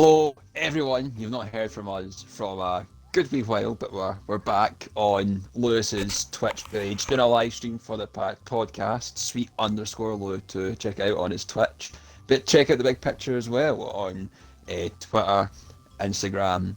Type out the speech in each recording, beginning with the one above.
Hello, everyone. You've not heard from us from a good wee while, but we're back on Lewis's Twitch page doing a live stream for the podcast. Sweet_Lew to check out on his Twitch, but check out the big picture as well on Twitter, Instagram,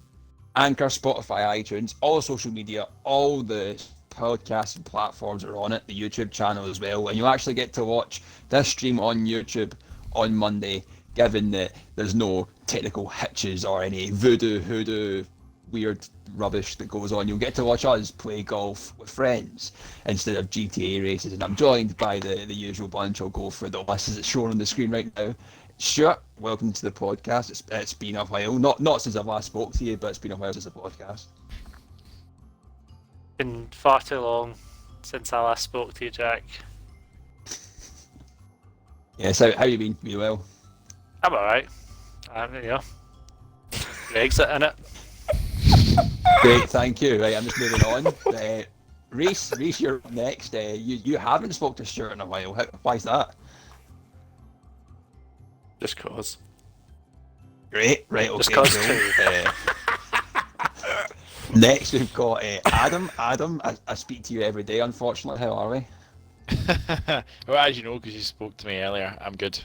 Anchor, Spotify, iTunes, all social media, all the podcasts and platforms are on it. The YouTube channel as well, and you'll actually get to watch this stream on YouTube on Monday, given that there's no technical hitches or any voodoo, hoodoo, weird rubbish that goes on. You'll get to watch us play golf with friends instead of GTA races, and I'm joined by the usual bunch. I'll go for the list as it's shown on the screen right now. Stuart, welcome to the podcast. It's been a while, not since I last spoke to you, but it's been a while since the podcast. Been far too long since I last spoke to you, Jack. Yes, how you been? You well? I'm alright. Brexit in it. Great, thank you. Right, I'm just moving on. Reese, you're up next. You haven't spoke to Stuart in a while. Why's that? Just cause. Great, right, okay. Just cause Next we've got Adam. Adam, I speak to you every day, unfortunately. How are we? Well, as you know, because you spoke to me earlier, I'm good.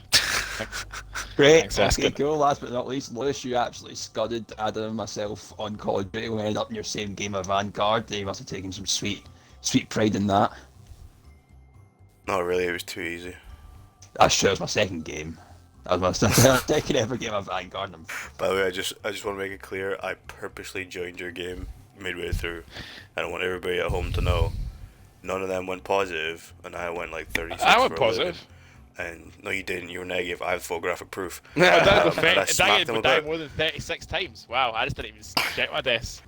Great, Thanks, okay, cool. Last but not least, Lewis, you absolutely scudded Adam and myself on Call of Duty. We ended up in your same game of Vanguard. You must have taken some sweet pride in that. Not really, it was too easy. That's true, it was my second game. That was my second ever game of Vanguard. By the way, I just want to make it clear, I purposely joined your game midway through, and I want everybody at home to know, none of them went positive, and I went like 36 I went for 11. positive. And no, you didn't. You were negative. I have photographic proof. I smacked them about. more than 36 times. Wow, I just didn't even check my desk.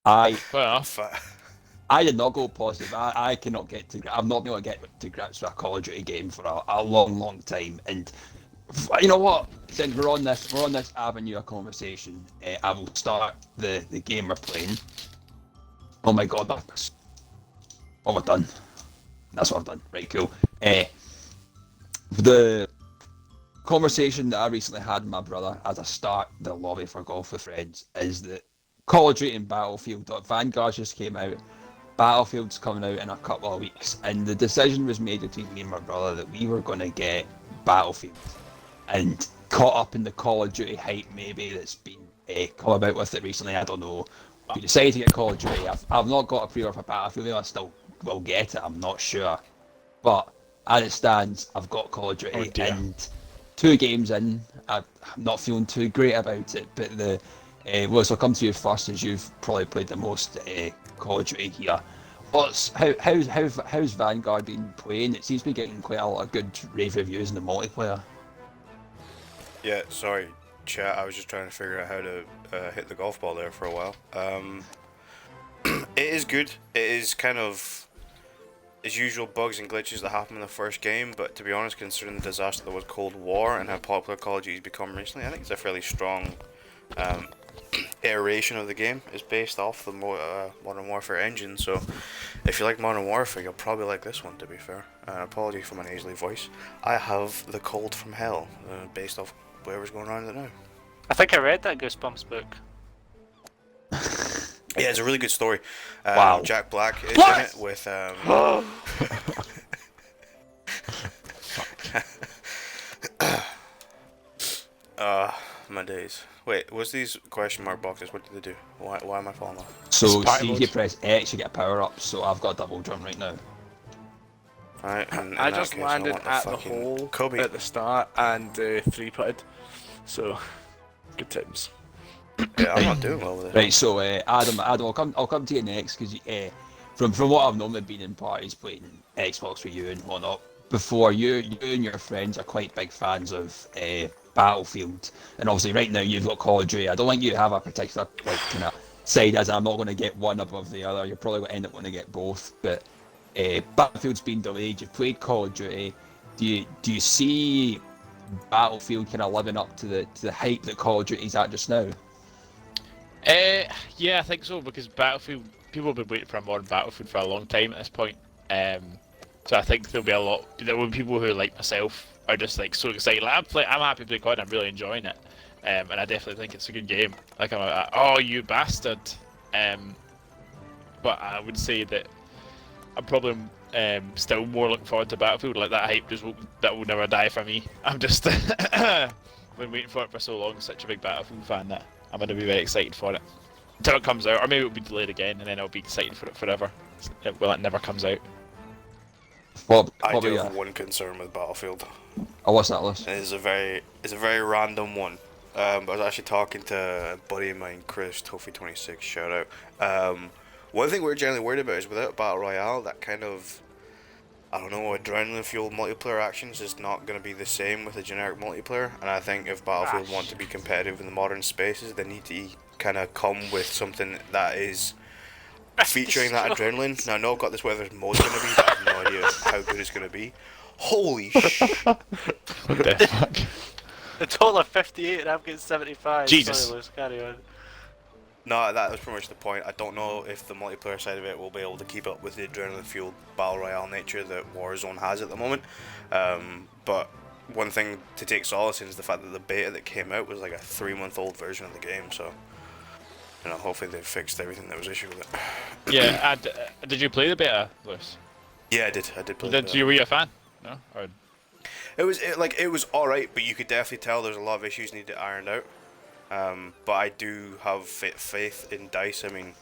I Fair enough. did not go positive. I cannot get to. I've not been able to get to grips with a Call of Duty game for a long time. And you know what? Since we're on this avenue of conversation, I will start the game we're playing. Oh my god, that's what I've done. That's what I've done. Right, cool. The conversation that I recently had with my brother as I start the lobby for golf with friends is that Call of Duty and Battlefield, Vanguard just came out. Battlefield's coming out in a couple of weeks, and the decision was made between me and my brother that we were going to get Battlefield, and caught up in the Call of Duty hype maybe that's been come about with it recently. I don't know. We decided to get Call of Duty. I've not got a pre-order for Battlefield. Maybe I still will get it. I'm not sure, but as it stands, I've got Call of Duty, and 2 games in, I'm not feeling too great about it. But so I'll come to you first, as you've probably played the most Call of Duty here. How's Vanguard been playing? It seems to be getting quite a lot of good rave reviews in the multiplayer. Yeah, sorry, chat. I was just trying to figure out how to hit the golf ball there for a while. It is good. It is kind of as usual bugs and glitches that happen in the first game, but to be honest, considering the disaster that was Cold War and how popular Call of Duty has become recently, I think it's a fairly strong iteration of the game. It's based off the Modern Warfare engine, so if you like Modern Warfare, you'll probably like this one, to be fair. Apologies for my nasally voice. I have the cold from hell, based off whatever's going on in it now. I think I read that Goosebumps book. Yeah, it's a really good story. Wow. Jack Black is in it with my days. Wait, what's these question mark boxes? What do they do? Why am I falling off? So see if you press X, you get power up. So I've got a double jump right now. Alright, I just landed at the hole Kobe. at the start and 3-putted, so good times. Yeah, I'm not doing well with it. Right, so Adam, I'll come to you next, because from what I've normally been in parties playing Xbox with you and whatnot, before you and your friends are quite big fans of Battlefield, and obviously right now you've got Call of Duty. I don't think you have a particular kind of side, as I'm not going to get one above the other. You're probably going to end up going to get both, but Battlefield's been delayed. You've played Call of Duty. Do you see Battlefield kind of living up to the hype that Call of Duty's at just now? Yeah, I think so, because Battlefield, people have been waiting for a modern Battlefield for a long time at this point. So I think there'll be a lot. There will be people who, like myself, are just like so excited. Like, I'm happy to play COD. I'm really enjoying it. and I definitely think it's a good game. Like I'm like, oh you bastard, but I would say that I'm probably still more looking forward to Battlefield. Like that hype that will never die for me. I'm just been waiting for it for so long. Such a big Battlefield fan that I'm gonna be very excited for it until it comes out, or maybe it'll be delayed again, and then I'll be excited for it forever. Well, it never comes out. I do have one concern with Battlefield. Oh, what's that, Liz? It's a very random one. I was actually talking to a buddy of mine, Chris, Tofi26, shout out. One thing we're generally worried about is without Battle Royale, that kind of, I don't know, adrenaline-fueled multiplayer action is just not going to be the same with a generic multiplayer. And I think if Battlefield want to be competitive in the modern spaces, they need to kind of come with something that is featuring that adrenaline. Now, I know I've got this where there's modes going to be, but I have no idea how good it's going to be. Holy shit. What the fuck? A total of 58 and I'm getting 75. Jesus. Sorry, Lewis, carry on. No, that was pretty much the point. I don't know if the multiplayer side of it will be able to keep up with the adrenaline-fueled battle royale nature that Warzone has at the moment. But one thing to take solace in is the fact that the beta that came out was like a 3-month-old version of the game. So, you know, hopefully they fixed everything that was issued with it. Yeah, did you play the beta, Lewis? Yeah, I did play the beta. Were you a fan? No? Or... It was alright, but you could definitely tell there's a lot of issues needed ironed out. But I do have faith in DICE. I mean,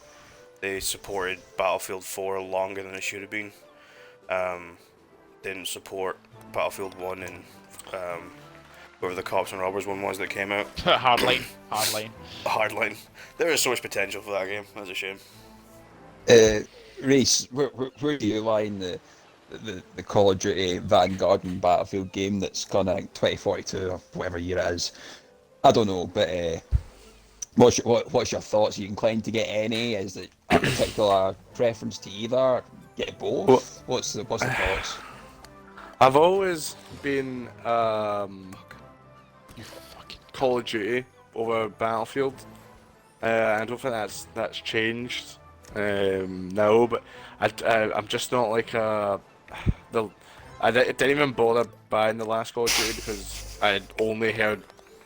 they supported Battlefield 4 longer than it should have been. Didn't support Battlefield 1 and whatever the Cops and Robbers one was that came out. Hardline. There is so much potential for that game. That's a shame. Reese, where do you lie in the Call of Duty Vanguard and Battlefield game that's gonna 2042 or whatever year it is? I don't know, but what's your thoughts? Are you inclined to get any? Is it a particular preference to either? Get both? Well, What's the thoughts? I've always been Call of Duty over Battlefield. I don't think that's changed now, but I'm just not like I didn't even bother buying the last Call of Duty because I had only heard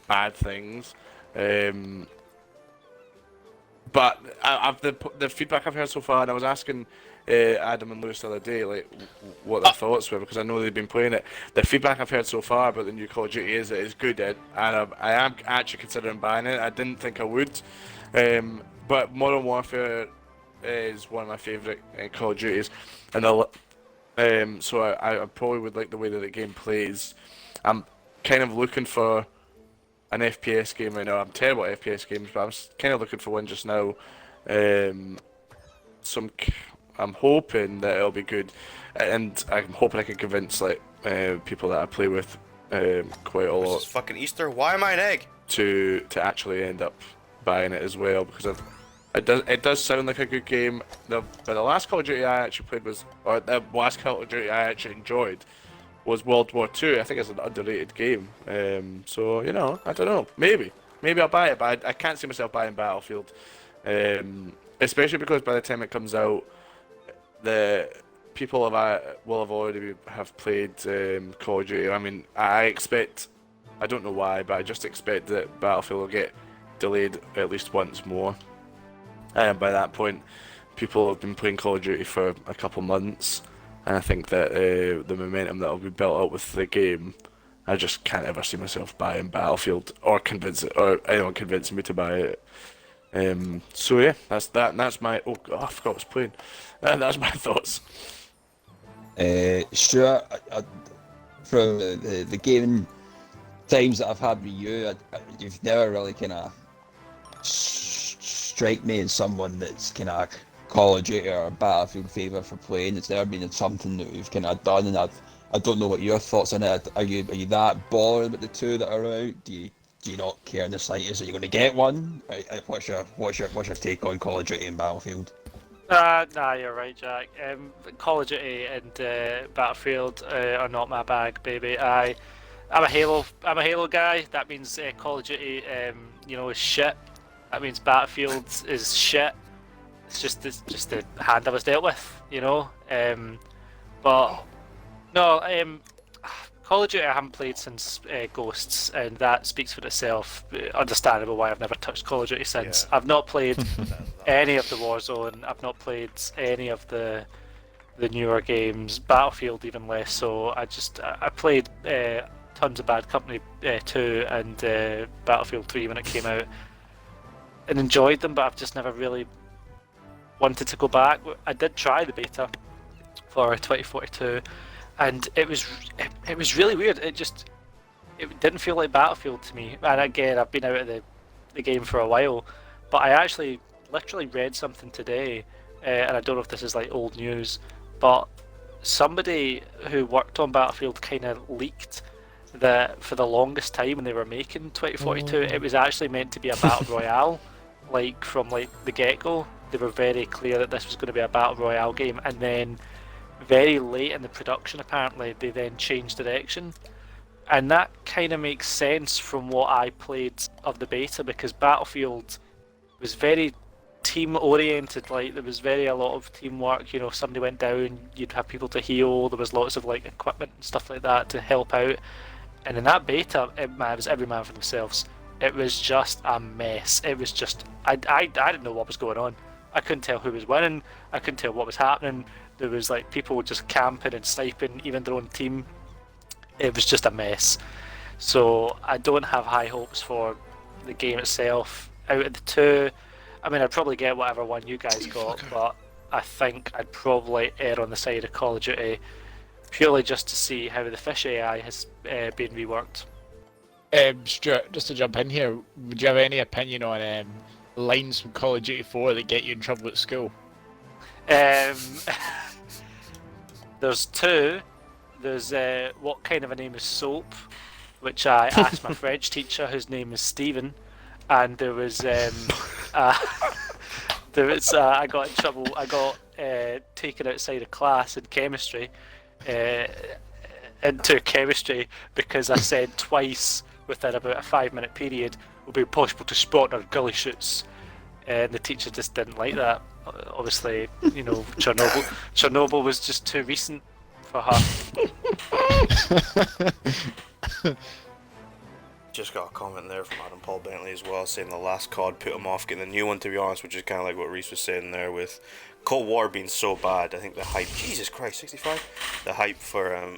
bad things. But the feedback I've heard so far, and I was asking Adam and Lewis the other day, like, what their thoughts were, because I know they've been playing it. The feedback I've heard so far about the new Call of Duty is that it's good, and I am actually considering buying it. I didn't think I would, but Modern Warfare is one of my favourite Call of Duties, and so I probably would like the way that the game plays. I'm kind of looking for an FPS game right now. I'm terrible at FPS games, but I'm kind of looking for one just now. I'm hoping that it'll be good, and I'm hoping I can convince people that I play with quite a lot. This is fucking Easter. Why am I an egg? To actually end up buying it as well, because it does sound like a good game. But the last Call of Duty I actually played the last Call of Duty I actually enjoyed was World War II. I think it's an underrated game. So, you know, I don't know. Maybe I'll buy it, but I can't see myself buying Battlefield. Especially because by the time it comes out, the people will have already played Call of Duty. I mean, I don't know why, but I just expect that Battlefield will get delayed at least once more. And by that point, people have been playing Call of Duty for a couple months. And I think that the momentum that will be built up with the game, I just can't ever see myself buying Battlefield or anyone convincing me to buy it. So yeah, that's that. And that's my. Oh God, I forgot I was playing. That's my thoughts. Sure. From the gaming times that I've had with you, you've never really kind of strike me as someone that's kind of Call of Duty or Battlefield favour for playing. It's never been something that we've kind of done, and I don't know what your thoughts on it. Are you that bothered with the two that are out? Do you not care in the slightest? Are you going to get one? What's your take on Call of Duty and Battlefield? Nah, you're right, Jack. Call of Duty and Battlefield are not my bag, baby. I'm a Halo guy. That means Call of Duty, is shit. That means Battlefield is shit. It's just the hand I was dealt with, But no, Call of Duty I haven't played since Ghosts, and that speaks for itself. Understandable why I've never touched Call of Duty since. Yeah. I've not played That any of the Warzone. I've not played any of the newer games. Battlefield even less. So I played tons of Bad Company 2 and Battlefield 3 when it came out, and enjoyed them, but I've just never really wanted to go back. I did try the beta for 2042, and it was really weird. It didn't feel like Battlefield to me. And again, I've been out of the game for a while, but I actually literally read something today, and I don't know if this is like old news, but somebody who worked on Battlefield kind of leaked that for the longest time when they were making 2042, it was actually meant to be a battle royale, like from like the get-go. They were very clear that this was going to be a battle royale game, and then very late in the production, apparently, they then changed direction. And that kind of makes sense from what I played of the beta, because Battlefield was very team-oriented. Like, there was a lot of teamwork. You know, if somebody went down, you'd have people to heal. There was lots of like equipment and stuff like that to help out. And in that beta, it was every man for themselves. It was just a mess. It was just, I didn't know what was going on. I couldn't tell who was winning. I couldn't tell what was happening. There was like people just camping and sniping, even their own team. It was just a mess. So I don't have high hopes for the game itself. Out of the two, I mean, I'd probably get whatever one you guys got, but I think I'd probably err on the side of Call of Duty, purely just to see how the fish AI has been reworked. Stuart, just to jump in here, would you have any opinion on lines from Call of Duty 4 that get you in trouble at school? There's two. There's what kind of a name is soap, which I asked my French teacher, whose name is Stephen, and there was I got in trouble. I got taken outside of class in chemistry, into chemistry, because I said twice within about a 5-minute period, "It will be possible to spot our gully shoots," and the teacher just didn't like that. Obviously, you know, Chernobyl was just too recent for her. Just got a comment there from Adam Paul Bentley as well, saying the last COD put him off getting the new one, to be honest, which is kind of like what Reese was saying there with Cold War being so bad. I think the hype, Jesus Christ, 65? The hype for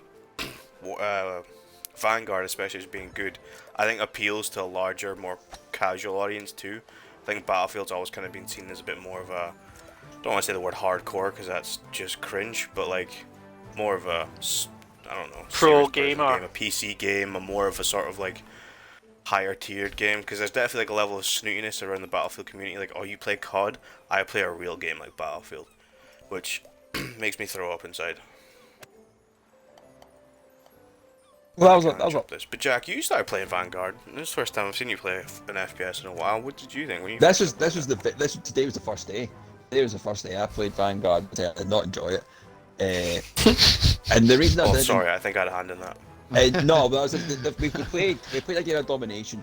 Vanguard especially as being good, I think appeals to a larger, more casual audience too. I think Battlefield's always kind of been seen as a bit more of a, don't want to say the word hardcore because that's just cringe, but like more of a, I don't know, pro gamer game, a PC game, a more of a sort of like higher tiered game, because there's definitely like a level of snootiness around the Battlefield community, like, oh, you play COD, I play a real game like Battlefield, which makes me throw up inside. Well, that was this. But Jack, you started playing Vanguard. This is the first time I've seen you play an FPS in a while. What did you think when you? today was the first day. Today was the first day I played Vanguard. I did not enjoy it. And the reason I didn't... sorry, I think I had a hand in that. No, but we played a game of domination,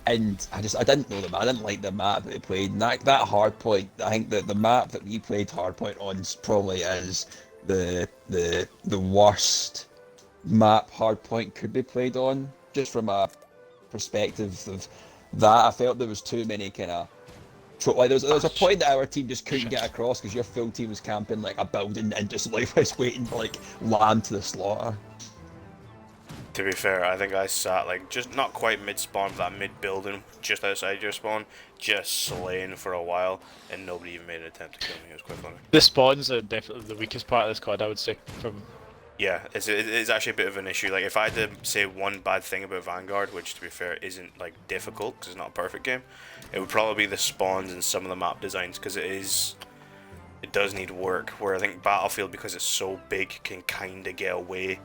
and I didn't know the map. I didn't like the map that we played. And that hardpoint, I think that the map that we played hardpoint on probably is the worst map hardpoint could be played on, just from a perspective of that. I felt there was too many kind of like there was a point that our team just couldn't get across because your full team was camping like a building and just like was waiting to like land to the slaughter. To be fair, I think I sat like just not quite mid-spawn, but that mid-building just outside your spawn, just slaying for a while, and nobody even made an attempt to kill me. It was quite funny. The spawns are definitely the weakest part of this COD, I would say. Yeah, it's actually a bit of an issue. Like, if I had to say one bad thing about Vanguard, which to be fair isn't like difficult because it's not a perfect game, it would probably be the spawns and some of the map designs, because it does need work. Where I think Battlefield, because it's so big, can kind of get away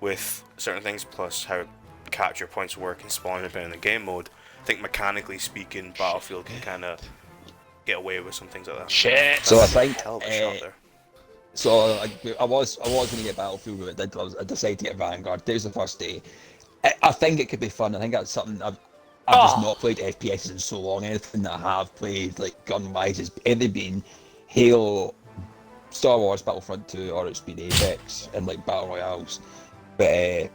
with certain things, plus how capture points work and spawn depending on the game mode. I think mechanically speaking, Battlefield can kind of get away with some things like that. Shit. So I think Hell of a shot there. so I was going to get Battlefield, but I decided to get Vanguard. It was the first day. I think it could be fun. I think that's something I've just not played FPS in so long. Anything that I have played, like gun-wise, has either been Halo, Star Wars Battlefront 2, or it's been Apex and like Battle Royales. But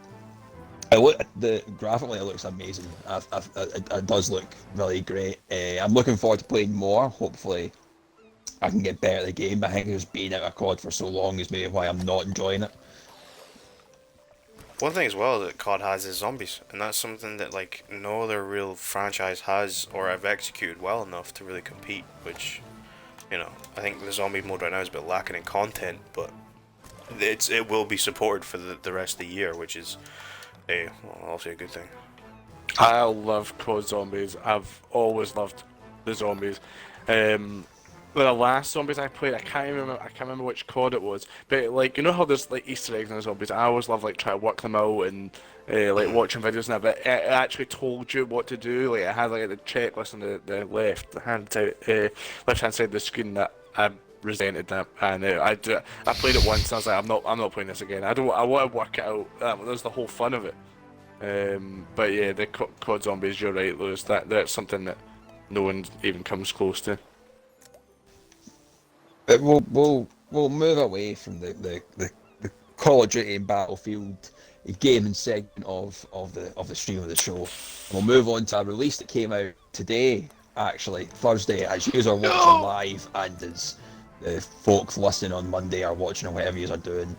Graphically it looks amazing. It does look really great. I'm looking forward to playing more. Hopefully, I can get better at the game. I think just being out of COD for so long is maybe why I'm not enjoying it. One thing as well that COD has is zombies, and that's something that like no other real franchise has or have executed well enough to really compete. Which, you know, I think the zombie mode right now is a bit lacking in content, but it will be supported for the rest of the year, which is also a good thing. I love COD zombies. I've always loved the zombies. The last zombies I played, I can't remember which COD it was, but like you know how there's like Easter eggs in the zombies. I always love like trying to work them out and like watching videos and that. But it actually told you what to do. Like it had like the checklist on the left hand side side of the screen that I resented that, and I played it once and I was like, I'm not playing this again. I want to work it out. That was the whole fun of it. But yeah, the COD zombies, you're right, Lewis. That's something that no one even comes close to. But we'll move away from the Call of Duty and Battlefield gaming segment of the stream of the show. We'll move on to a release that came out today, actually Thursday, as you are watching live, and as the folks listening on Monday are watching or whatever you are doing.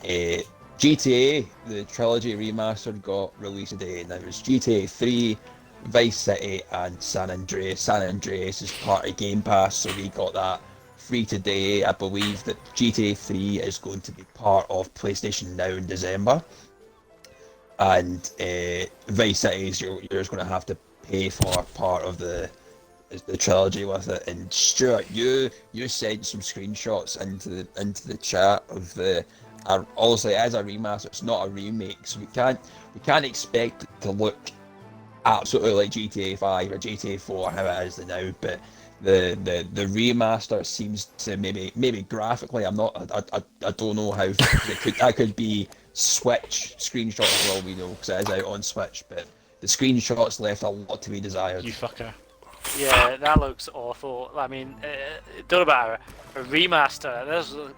GTA, the trilogy remastered, got released today, and it was GTA 3, Vice City, and San Andreas. San Andreas is part of Game Pass, so we got that free today. I believe that GTA 3 is going to be part of PlayStation Now in December, and Vice City is you're just going to have to pay for part of the trilogy with it. And Stuart, you sent some screenshots into the chat of the. Obviously, as a remaster, it's not a remake, so we can't expect it to look absolutely like GTA 5 or GTA 4 how it is now, but the remaster seems to maybe graphically, I don't know how that could be Switch screenshots for all we know, because it is out on Switch, but the screenshots left a lot to be desired. You fucker. Yeah, that looks awful. I mean, don't know about a remaster.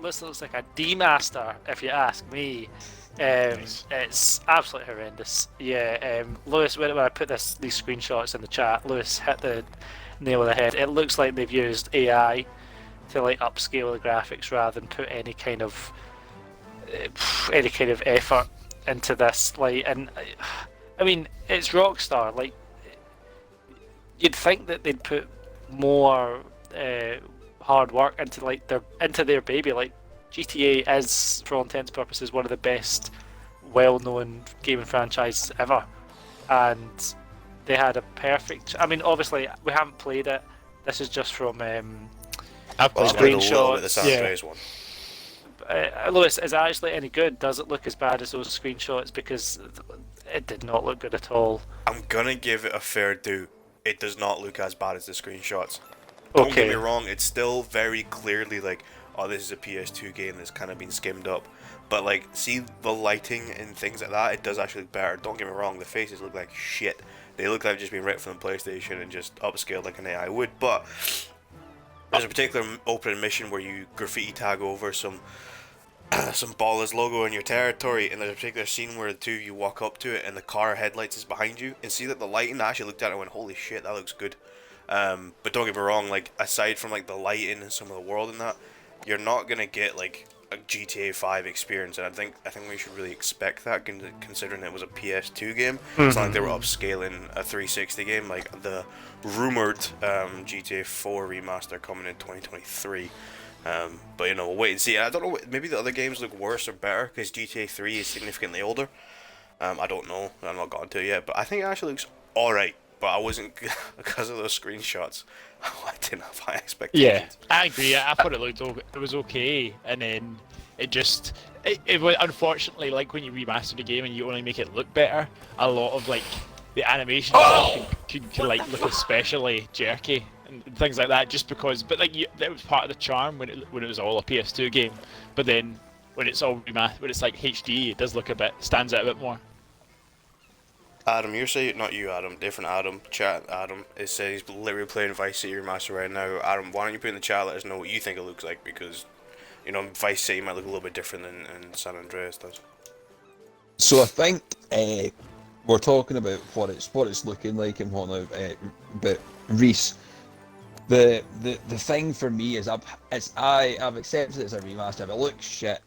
This looks like a demaster, if you ask me. Nice. It's absolutely horrendous. Yeah, Lewis, when I put these screenshots in the chat, Lewis hit the nail on the head. It looks like they've used AI to like upscale the graphics rather than put any kind of effort into this. Like, and I mean, it's Rockstar. Like, you'd think that they'd put more hard work into their baby. Like, GTA is, for all intents and purposes, one of the best well-known gaming franchises ever, and they had a perfect. I mean, obviously, we haven't played it. This is just from I've played I've played a little bit screenshots. of the San Andreas one. Lewis, is it actually any good? Does it look as bad as those screenshots? Because it did not look good at all. I'm gonna give it a fair due. It does not look as bad as the screenshots. Don't get me wrong, it's still very clearly like, oh, this is a PS2 game that's kind of been skimmed up. But like, see the lighting and things like that, it does actually look better. Don't get me wrong, the faces look like shit. They look like they've just been ripped from the PlayStation and just upscaled like an AI would. But there's a particular opening mission where you graffiti tag over some Ballers logo in your territory, and there's a particular scene where the two of you walk up to it and the car headlights is behind you, and see that the lighting, I actually looked at it and went, holy shit, that looks good. But don't get me wrong, like, aside from like the lighting and some of the world and that, you're not gonna get like a GTA 5 experience, and I think we should really expect that, considering it was a PS2 game. It's not like they were upscaling a 360 game, like the rumored GTA 4 remaster coming in 2023. But you know, we'll wait and see. I don't know, maybe the other games look worse or better, because GTA 3 is significantly older. I don't know, I've not gotten to it yet, but I think it actually looks alright. But I wasn't, because of those screenshots, I didn't have high expectations. Yeah, I agree. I thought it was okay, and then it was, unfortunately, like when you remaster the game and you only make it look better, a lot of like the animation could like look especially jerky and things like that, just because. But like that was part of the charm when it was all a PS2 game. But then when it's all remastered, when it's like HD, it does look stands out a bit more. Adam, you're saying, not you, Adam, different Adam, chat Adam, is saying he's literally playing Vice City Remaster right now. Adam, why don't you put in the chat, let us know what you think it looks like, because, you know, Vice City might look a little bit different than San Andreas does. So I think we're talking about what it's looking like and whatnot. But Reese, the thing for me is I've accepted it's a remaster. If it looks shit,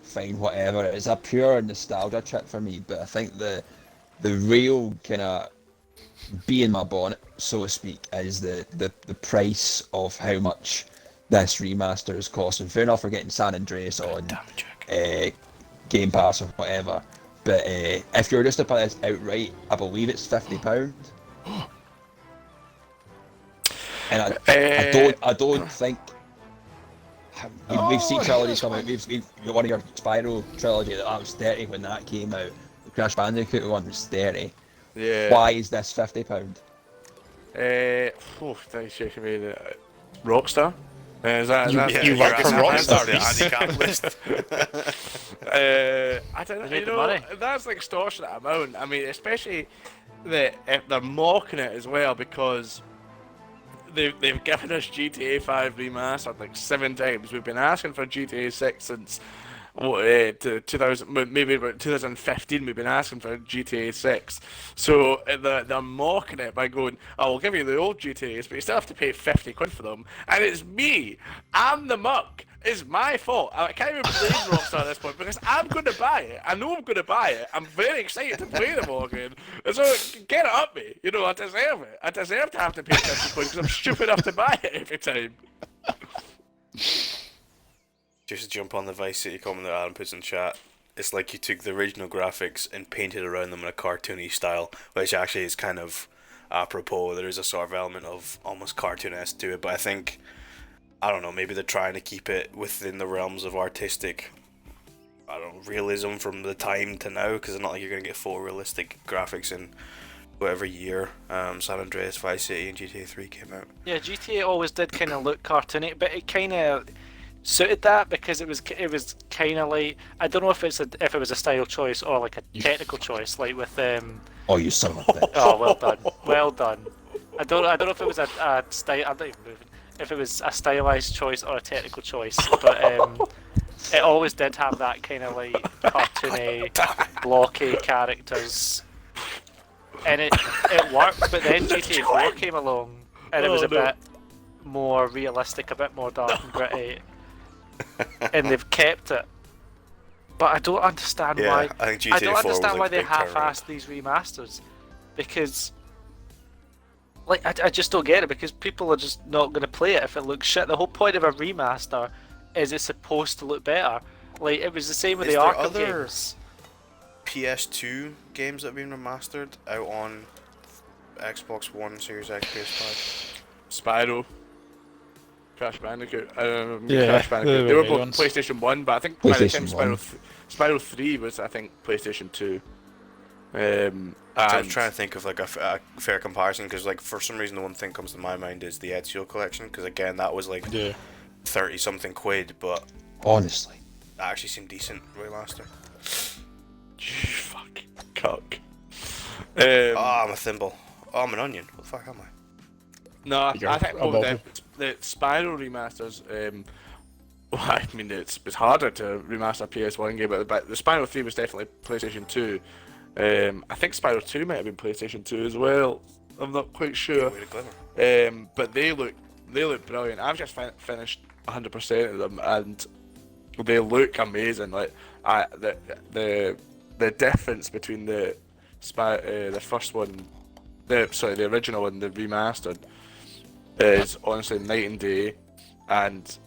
fine, whatever. It's a pure nostalgia trip for me. But I think the real kind of bee in my bonnet, so to speak, is the price of how much this remaster is costing. Fair enough, we're getting San Andreas on Game Pass or whatever. But if you're just to buy this outright, I believe it's £50. And I don't think we've seen trilogies come out. We've one of your Spyro trilogy that was 30 when that came out. The Crash Bandicoot one was 30. Yeah. Why is this £50? Thanks, shaking me. Rockstar. Is that you work for Rockstar, anti-capitalist. I don't know. They You made the know, money. that's an extortionate amount. I mean, especially if they're mocking it as well because they've given us GTA 5 remastered like 7 times. We've been asking for GTA 6 since to 2000, maybe about 2015. We've been asking for GTA 6. So they're mocking it by going, "Oh, we'll give you the old GTAs, but you still have to pay 50 quid for them." And it's me. I'm the muck. It's my fault. I can't even blame Rockstar at this point because I'm going to buy it. I know I'm going to buy it. I'm very excited to play them all again. And so get it up me. You know, I deserve it. I deserve to have to pay 50 quid because I'm stupid enough to buy it every time. Just to jump on the Vice City comment that Adam puts in chat, it's like you took the original graphics and painted around them in a cartoony style, which actually is kind of apropos. There is a sort of element of almost cartoonesque to it, but I think, I don't know, maybe they're trying to keep it within the realms of artistic, I don't know, realism from the time to now, because it's not like you're going to get full realistic graphics in whatever year San Andreas, Vice City and GTA 3 came out. Yeah, GTA always did kind of look cartoony, but it kind of suited that because it was kind of like, I don't know if if it was a style choice or like a technical choice, like with Oh, you son of a bitch. Oh, well done. I don't know if it was a style. I'm not even moving. If it was a stylized choice or a technical choice, but it always did have that kind of like cartoony, blocky characters, and it worked. But then GTA 4 came along, and it was a bit more realistic, a bit more dark and gritty, and they've kept it. But I don't understand why. I think GTA 4 I don't understand was why a they big turnaround. half-assed these remasters, because. Like, I just don't get it, because people are just not going to play it if it looks shit. The whole point of a remaster is it's supposed to look better. Like, it was the same with the Arkham games. PS2 games that have been remastered out on Xbox One, Series X, PS5. Spyro. Crash Bandicoot. Yeah, Crash Bandicoot. They were both ones. PlayStation 1, but I think by the time PlayStation 1. Spyro 3 was, I think, PlayStation 2. I was trying to think of like a fair comparison, because like for some reason the one thing that comes to my mind is the Ezio collection, because again that was like 30 something quid, but Honestly. that actually seemed decent remaster. Fuck. Cock. I'm a thimble. Oh, I'm an onion. What the fuck am I? No, I think a bubble. the Spyro remasters, well, I mean, it's harder to remaster a PS1 game, but the Spyro 3 was definitely PlayStation 2. I think Spyro 2 might have been PlayStation 2 as well. I'm not quite sure. Way to glimmer. But they look brilliant. I've just finished 100% of them, and they look amazing. Like the difference between the first one, the original and the remastered, is honestly night and day, and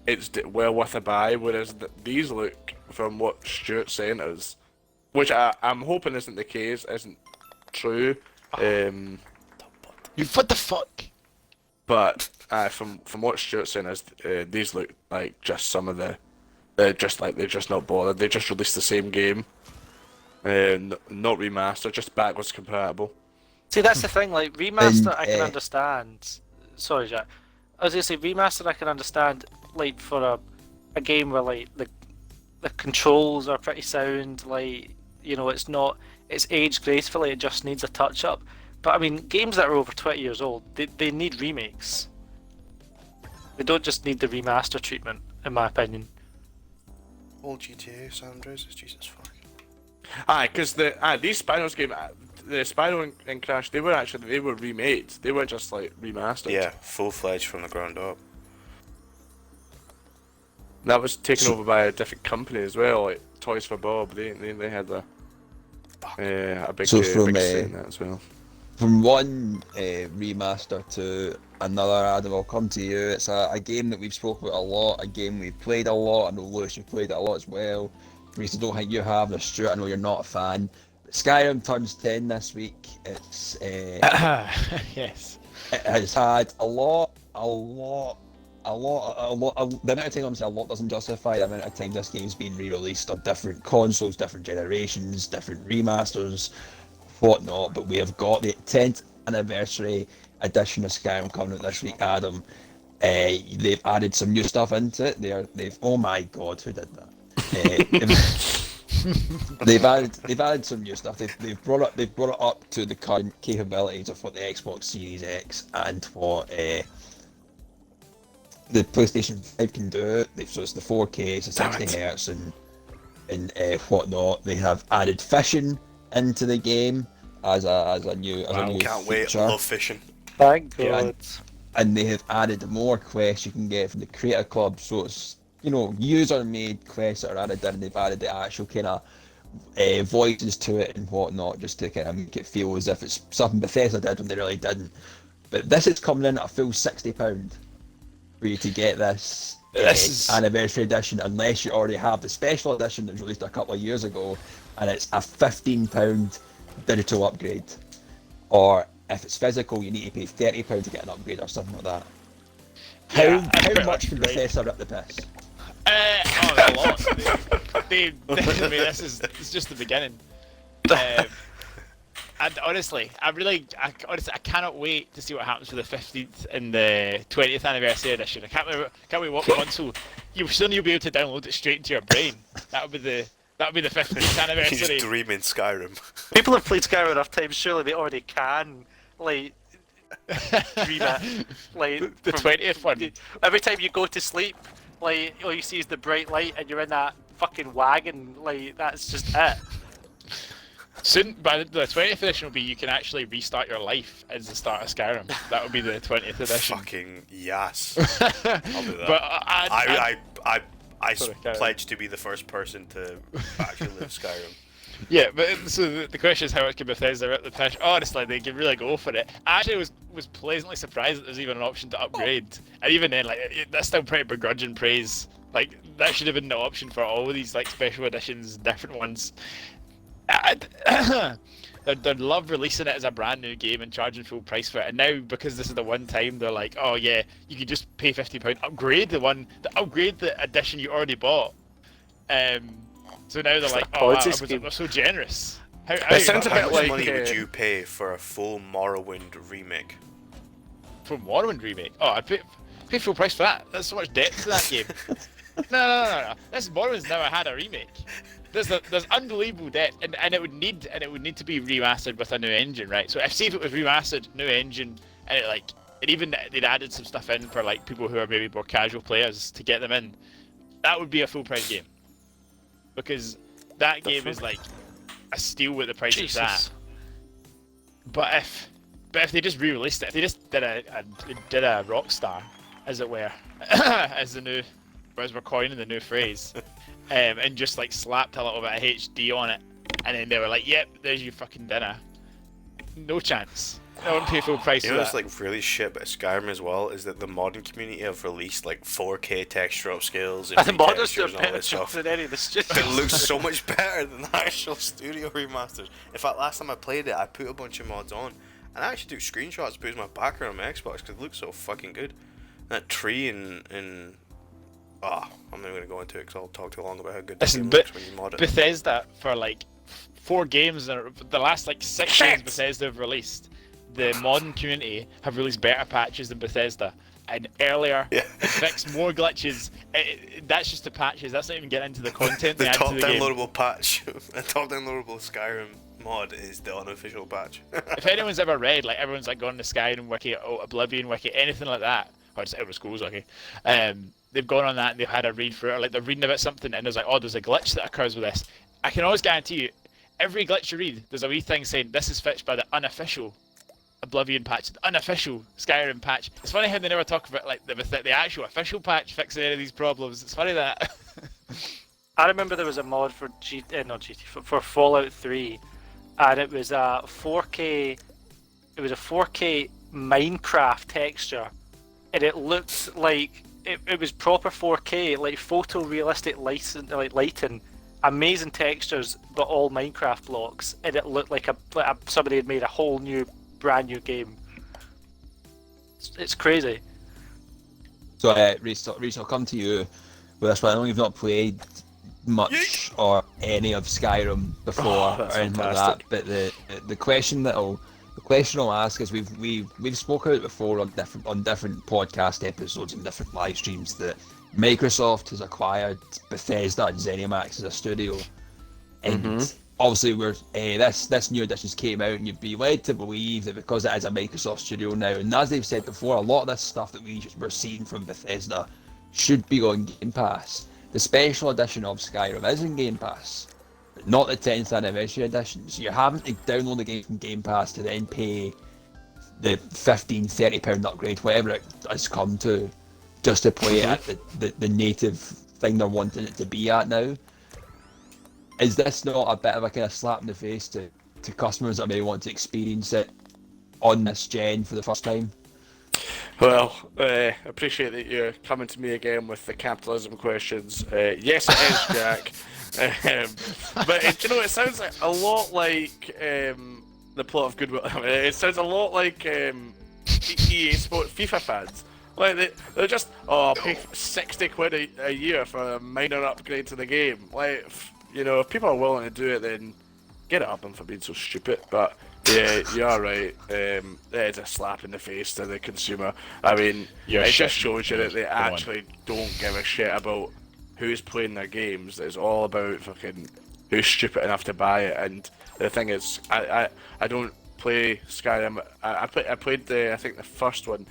it's well worth a buy. Whereas these look, from what Stuart sent us, which I'm hoping isn't the case, isn't true. What the fuck? But from what Stuart sent us, these look like just some of they're just not bothered. They just released the same game, not remastered, just backwards compatible. See, that's the thing, like, remaster And, I can understand. Sorry, Jack. I was going to say, remaster I can understand, like, for a game where, like, the controls are pretty sound, like, you know, it's aged gracefully, it just needs a touch-up. But, I mean, games that are over 20 years old, they need remakes. They don't just need the remaster treatment, in my opinion. Old GTA San Andreas is Jesus fuck. Because these Spyro's game, the Spyro and Crash, they were remade. They weren't just like remastered. Yeah, full-fledged from the ground up. That was taken over by a different company as well, like Toys for Bob. They had a big, So big say in that as well. From one remaster to another, Adam, I'll come to you. It's a game that we've spoken about a lot, a game we've played a lot. I know, Lewis, you've played it a lot as well. Reese, I don't think you have. And Stuart, I know you're not a fan. But Skyrim turns 10 this week. It's Yes. it has had a lot. The amount of times a lot doesn't justify the amount of times this game's been re-released on different consoles, different generations, different remasters, whatnot. But we have got the 10th anniversary edition of Skyrim coming out this week, Adam. They've added some new stuff into it. They've oh my god, who did that? They've added some new stuff. They've brought it up to the current capabilities of what the Xbox Series X and what the PlayStation 5 can do. So it's the 4K, it's the 60 Hz and whatnot. They have added fishing into the game as a new Can't wait, feature. love fishing. Thank God. Yeah, and they have added more quests you can get from the Creator Club. So it's user-made quests that are added in. They've added the actual kind of voices to it and whatnot, just to kind of make it feel as if it's something Bethesda did when they really didn't. But this is coming in at a full £60 for you to get this anniversary edition, unless you already have the special edition that was released a couple of years ago, and it's a £15 digital upgrade. Or if it's physical, you need to pay £30 to get an upgrade or something like that. How much can Bethesda rip the piss? A lot. I mean, it's just the beginning. And honestly, I cannot wait to see what happens for the 15th and the 20th anniversary edition. I can't wait what console. You'll be able to download it straight into your brain. That would be the 15th anniversary. He's dreaming Skyrim. People have played Skyrim enough times, surely they already can, dream it. The 20th one. Every time you go to sleep, all you see is the bright light and you're in that fucking wagon, that's just it. Soon, by the 20th edition will be you can actually restart your life as the start of Skyrim. That would be the 20th edition. Fucking yes. I'll do that. But I pledge to be the first person to actually live Skyrim. Yeah, but so the question is how much can Bethesda rip the piss? Honestly, they can really go for it. I actually was pleasantly surprised that there's even an option to upgrade, and even then, that's still pretty begrudging praise. That should have been the option for all of these special editions, different ones. They'd love releasing it as a brand new game and charging full price for it, and now because this is the one time, they're like, oh yeah, you can just pay £50, upgrade the edition you already bought. So now they're like, oh wow, they're so generous. It sounds a bit How much like money would you pay for a full Morrowind remake? For Morrowind remake? Oh, I'd pay full price for that. There's so much depth to that game. No. This Morrowind's never had a remake. There's unbelievable depth, and it would need to be remastered with a new engine, right? So if it was remastered, new engine, and they'd added some stuff in for people who are maybe more casual players to get them in, that would be a full price game. Because that game is a steal with the price of that. But if they just re-released it, if they just did a Rockstar, as it were, as we're coining the new phrase, and just slapped a little bit of HD on it, and then they were like, "Yep, there's your fucking dinner." No chance. I wouldn't pay full price for that. What's really shit about Skyrim as well is that the modding community have released 4K texture upscales and modders textures are and all better this stuff. than any of the studios. It looks so much better than the actual studio remasters. In fact, last time I played it, I put a bunch of mods on, and I actually took screenshots to put as my background on my Xbox because it looks so fucking good. That tree in I'm not going to go into it because I'll talk too long about how good this game looks when you mod it. Bethesda for 4 games, the last 6 games Bethesda have released, the modern community have released better patches than Bethesda, and earlier, fixed more glitches. That's just the patches. That's not even getting into the content. The they add top to the downloadable patch, the top downloadable Skyrim mod is the unofficial patch. If anyone's ever read, everyone's gone to Skyrim wiki, Oblivion wiki, anything like that, or it's Elder Scrolls wiki, they've gone on that and they've had a read through it, or they're reading about something and there's there's a glitch that occurs with this. I can always guarantee you, every glitch you read, there's a wee thing saying this is fixed by the unofficial Oblivion patch, the unofficial Skyrim patch. It's funny how they never talk about like the actual official patch fixing any of these problems. It's funny that. I remember there was a mod for for Fallout 3, and it was a 4K. It was a 4K Minecraft texture, and it looked like it was proper 4K, like photorealistic lighting, amazing textures, but all Minecraft blocks, and it looked like somebody had made a whole brand new game. It's crazy. So, Reese, I'll come to you with this one. I know you've not played much or any of Skyrim before or anything like that, but the question I'll ask is we've spoken about it before on different podcast episodes and different live streams that Microsoft has acquired Bethesda and ZeniMax as a studio, and obviously this new editions came out, and you'd be led to believe that because it is a Microsoft studio now, and as they've said before, a lot of this stuff that we're seeing from Bethesda should be on Game Pass. The special edition of Skyrim is in Game Pass, but not the 10th anniversary edition. So you're having to download the game from Game Pass to then pay the £15-30 upgrade, whatever it has come to, just to play it at the native thing they're wanting it to be at now. Is this not a bit of a kind of slap in the face to customers that may want to experience it on this gen for the first time? Well, I appreciate that you're coming to me again with the capitalism questions. Yes, it is, Jack. But you know, it sounds like a lot like the plot of Goodwill. It sounds a lot like EA Sports FIFA Fans. Like they're just pay £60 a year for a minor upgrade to the game. Like, you know, if people are willing to do it, then get it up them for being so stupid. But yeah, you are right. It's a slap in the face to the consumer. I mean, it just shows you that they actually don't give a shit about who's playing their games. It's all about fucking who's stupid enough to buy it. And the thing is, I don't play Skyrim. I played I think the first one.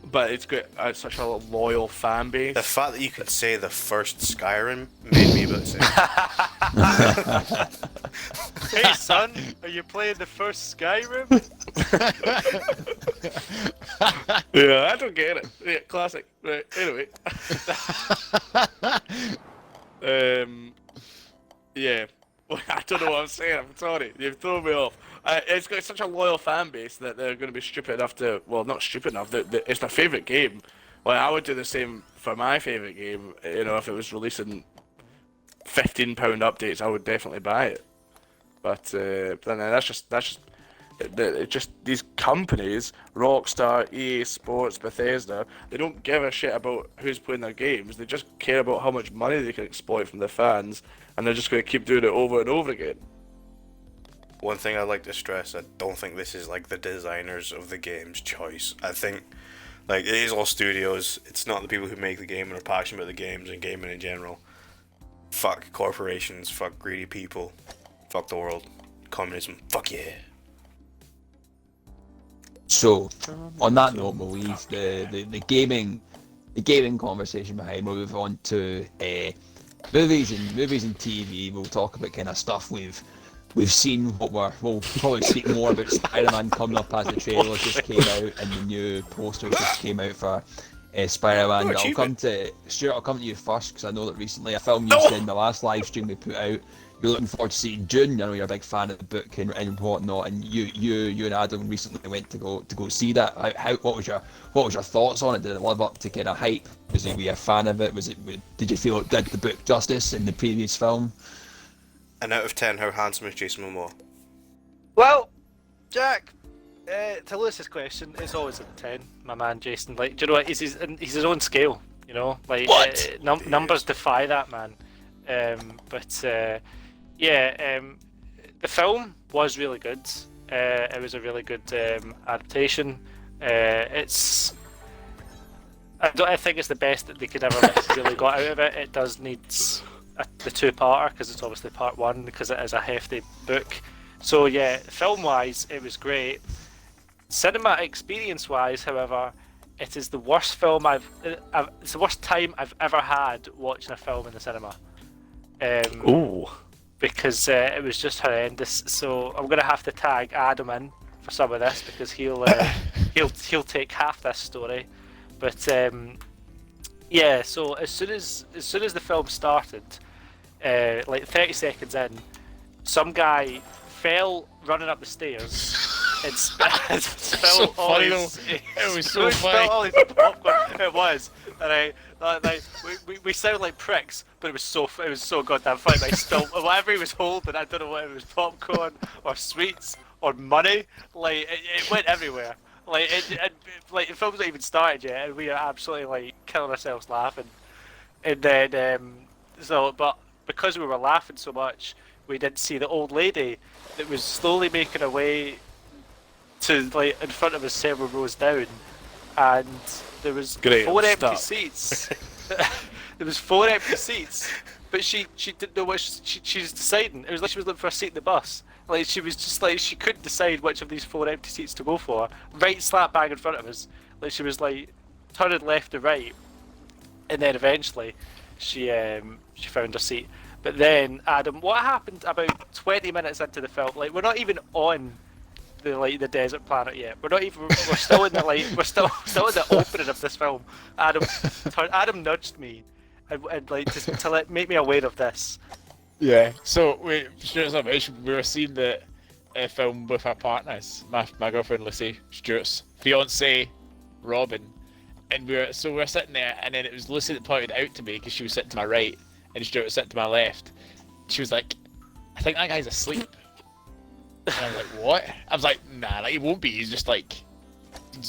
But it's got such a loyal fan base. The fact that you could say the first Skyrim made me a bit sick. Hey son, are you playing the first Skyrim? Yeah, I don't get it. Yeah, classic. Right, anyway. Yeah. I don't know what I'm saying, I'm sorry. You've thrown me off. It's got such a loyal fan base that they're going to be stupid enough to... Well, not stupid enough, it's their favourite game. Like, I would do the same for my favourite game. You know, if it was releasing £15 updates, I would definitely buy it. But then that's just these companies, Rockstar, EA Sports, Bethesda, they don't give a shit about who's playing their games. They just care about how much money they can exploit from their fans, and they're just going to keep doing it over and over again. One thing I'd like to stress, I don't think this is like the designers of the game's choice. I think like it is all studios. It's not the people who make the game and are passionate about the games and gaming in general. Fuck corporations, fuck greedy people, fuck the world, communism, fuck yeah. So, on that note, we'll leave the gaming conversation behind. We'll move on to movies and TV. We'll talk about kind of stuff we've seen. We'll probably speak more about Spider-Man coming up as the trailer just came out and the new poster just came out for Spider-Man. I'll come to Stuart. I'll come to you first because I know that recently a film you said in the last live stream we put out. You're looking forward to seeing Dune. I know you're a big fan of the book and whatnot. And you and Adam recently went to go see that. What was your thoughts on it? Did it live up to kind of hype? Was you a fan of it? Did you feel it did the book justice in the previous film? And out of 10, how handsome is Jason Momoa? Well, Jack, to Lewis's question, it's always a 10. My man Jason, like, do you know what? He's his own scale. You know, like numbers defy that man. The film was really good. It was a really good adaptation. I think it's the best that they could ever really got out of it. It does need the two-parter because it's obviously part one because it is a hefty book. So yeah, film-wise, it was great. Cinema experience-wise, however, it is the worst film it's the worst time I've ever had watching a film in the cinema. Ooh. because it was just horrendous. So I'm gonna have to tag Adam in for some of this because he'll take half this story. But yeah, so as soon as the film started, like 30 seconds in, some guy fell running up the stairs and spilled all his. It was so spilled all funny. his popcorn. It was, and we sound like pricks, but it was so goddamn funny. Like still, whatever he was holding, I don't know whether it was popcorn or sweets or money. Like it went everywhere. Like like the film's not even started yet, and we are absolutely like killing ourselves laughing. And then but because we were laughing so much, we didn't see the old lady that was slowly making her way to like in front of us several rows down, and there was Great, four I'm empty stuck. seats. There was 4 empty seats, but she didn't know what she was deciding. It was like she was looking for a seat in the bus. Like she was just like she couldn't decide which of these 4 empty seats to go for. Right slap bang in front of us. Like she was like turning left to right, and then eventually she found her seat. But then Adam, what happened about 20 minutes into the film? Like we're not even on the desert planet yet. We're still in the we're still in the opening of this film. Adam nudged me and like to make me aware of this. Yeah. So Stuart's not mentioned, we were seeing the film with our partners. My girlfriend Lucy, Stuart's fiance, Robin, and we were sitting there, and then it was Lucy that pointed it out to me because she was sitting to my right and Stuart was sitting to my left. She was like, "I think that guy's asleep." And I was like, "What?" I was like, "Nah, like he won't be. He's just like."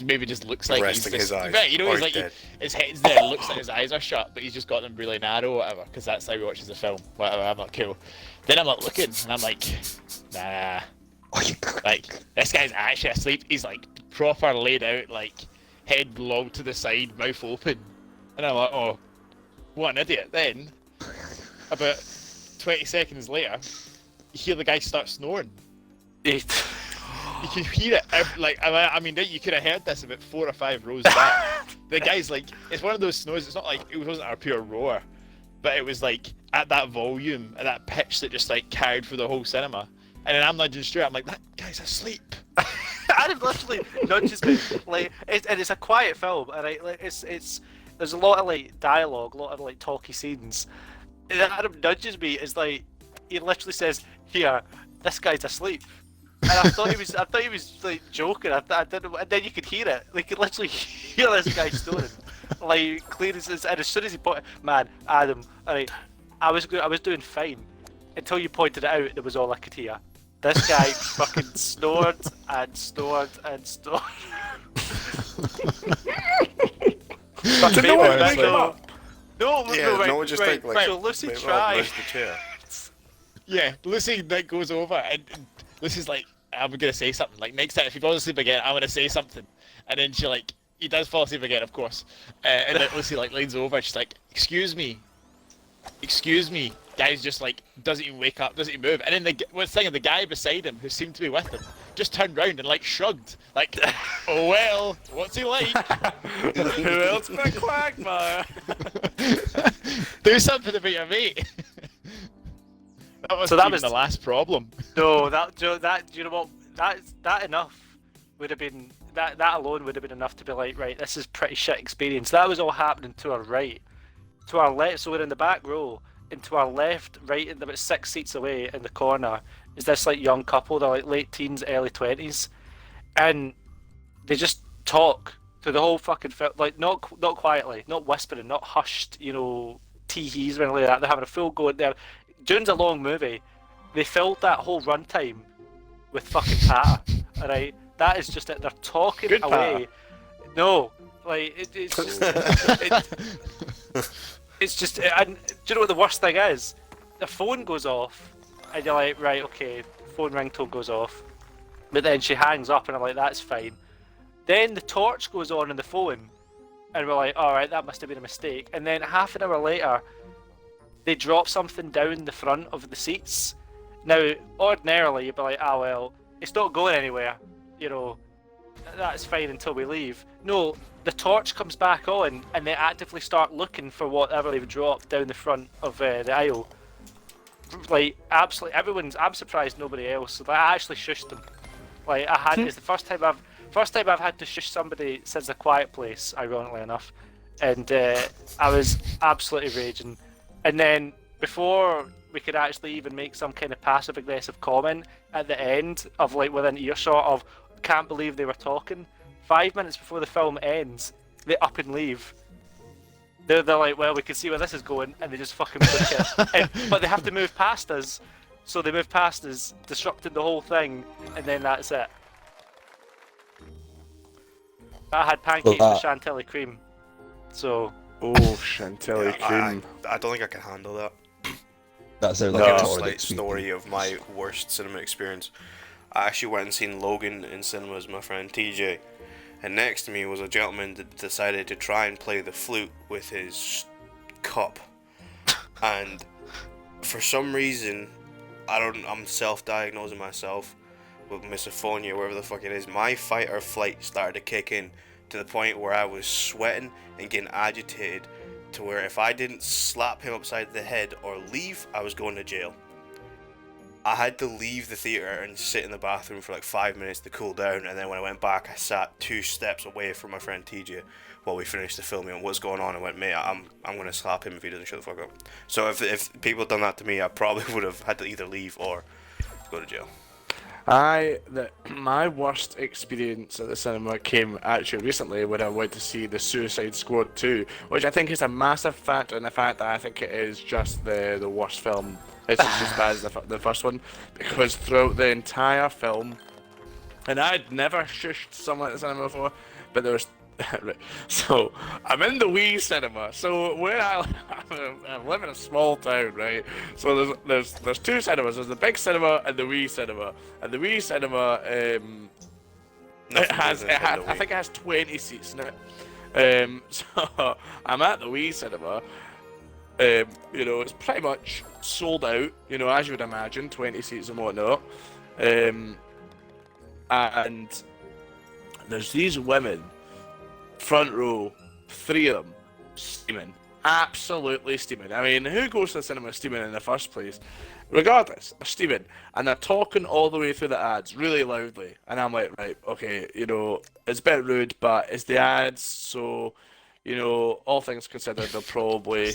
Maybe just looks like Resting he's just, his eyes. right, you know, Or he's like dead. his head's there, it looks like his eyes are shut, but he's just got them really narrow, or whatever, because that's how he watches the film. Whatever, I'm like, cool. Then I'm like looking, and I'm like, nah, like this guy's actually asleep. He's like proper laid out, like head low to the side, mouth open, and I'm like, oh, what an idiot. Then about 20 seconds later, you hear the guy start snoring. You can hear it, like, I mean, you could have heard this about 4 or 5 rows back. The guy's like, it's one of those snores, it's not like, it wasn't a pure roar, but it was like, at that volume, at that pitch that just like carried through the whole cinema. And then I'm nudging Stuart, I'm like, that guy's asleep. Adam literally nudges me, like, and it's a quiet film, and like, there's a lot of like dialogue, a lot of like talky scenes. And Adam nudges me, is like, he literally says, "Here, this guy's asleep." And I thought he was like joking. I didn't, and then you could hear it. Like you could literally hear this guy snoring, like clear as. And as soon as he pointed, man, Adam, alright, I was doing fine until you pointed it out. It was all I could hear. This guy fucking snored and snored and snored. Did no one wake him up? No, No, just right, like so Lucy maybe I'll tried. move the chair. Yeah, Lucy like goes over, and Lucy's like, I'm gonna say something. Like next time, if he falls asleep again, I'm gonna say something. And then she like, he does fall asleep again, of course. And then Lucy like leans over, and she's like, excuse me. Guy's just like doesn't even wake up, doesn't even move. And then the guy beside him, who seemed to be with him, just turned round and like shrugged, like, oh well, what's he like? Who else but Quagmire? Do something about your mate. That was the last problem. No, you know what? That enough would have been that alone would have been enough to be like, right, this is pretty shit experience. That was all happening to our right, to our left. So we're in the back row, and to our left, right, and about 6 seats away in the corner is this like young couple. They're like late teens, early 20s, and they just talk through the whole fucking film, like not quietly, not whispering, not hushed, you know, tee-hees or anything like that. They're having a full go at there. Dune's a long movie. They filled that whole runtime with fucking patter. Alright, that is just it. They're talking Good away. Patter. No, like it's just, it's just. And do you know what the worst thing is? The phone goes off, and you're like, right, okay, phone ringtone goes off, but then she hangs up, and I'm like, that's fine. Then the torch goes on in the phone, and we're like, all right, that must have been a mistake. And then half an hour later, they drop something down the front of the seats. Now, ordinarily, you'd be like, ah, well, it's not going anywhere. You know, that's fine until we leave. No, the torch comes back on, and they actively start looking for whatever they've dropped down the front of the aisle. like absolutely everyone's. I'm surprised nobody else. Like, I actually shushed them. Like I had. It's the first time I've had to shush somebody since A Quiet Place, ironically enough, and I was absolutely raging. And then before we could actually even make some kind of passive aggressive comment at the end of like within earshot of can't believe they were talking. 5 minutes before the film ends, they up and leave. They're like, well, we can see where this is going, and they just fucking book it. But they have to move past us, so they move past us, disrupting the whole thing, and then that's it. I had pancakes with chantilly cream, so. Oh, chantilly cream. I don't think I can handle that. That's Like a a torrid slight experience. story of my worst cinema experience. I actually went and seen Logan in cinemas with my friend TJ, and next to me was a gentleman that decided to try and play the flute with his cup, and for some reason, I'm self-diagnosing myself with misophonia, wherever the fuck it is. My fight or flight started to kick in to the point where I was sweating and getting agitated, to where if I didn't slap him upside the head or leave, I was going to jail. I had to leave the theater and sit in the bathroom for like 5 minutes to cool down, and then when I went back, I sat 2 steps away from my friend TJ while we finished the filming on what's going on, and went, mate, I'm gonna slap him if he doesn't shut the fuck up. So if people had done that to me, I probably would have had to either leave or go to jail. My worst experience at the cinema came actually recently when I went to see The Suicide Squad 2, which I think is a massive factor in the fact that I think it is just the worst film. It's just as bad as the first one, because throughout the entire film, and I'd never shushed someone at the cinema before, but there was. Right. So I'm in the wee cinema. So where I live in a small town, right? So there's 2 cinemas. There's the big cinema and the wee cinema. And the wee cinema, I think it has 20 seats in it. So I'm at the wee cinema. It's pretty much sold out. As you would imagine, 20 seats and whatnot. And there's these women. Front row, 3 of them, steaming. Absolutely steaming. I mean, who goes to the cinema steaming in the first place? Regardless, they're steaming. And they're talking all the way through the ads, really loudly. And I'm like, right, okay, it's a bit rude, but it's the ads, so, all things considered, they'll probably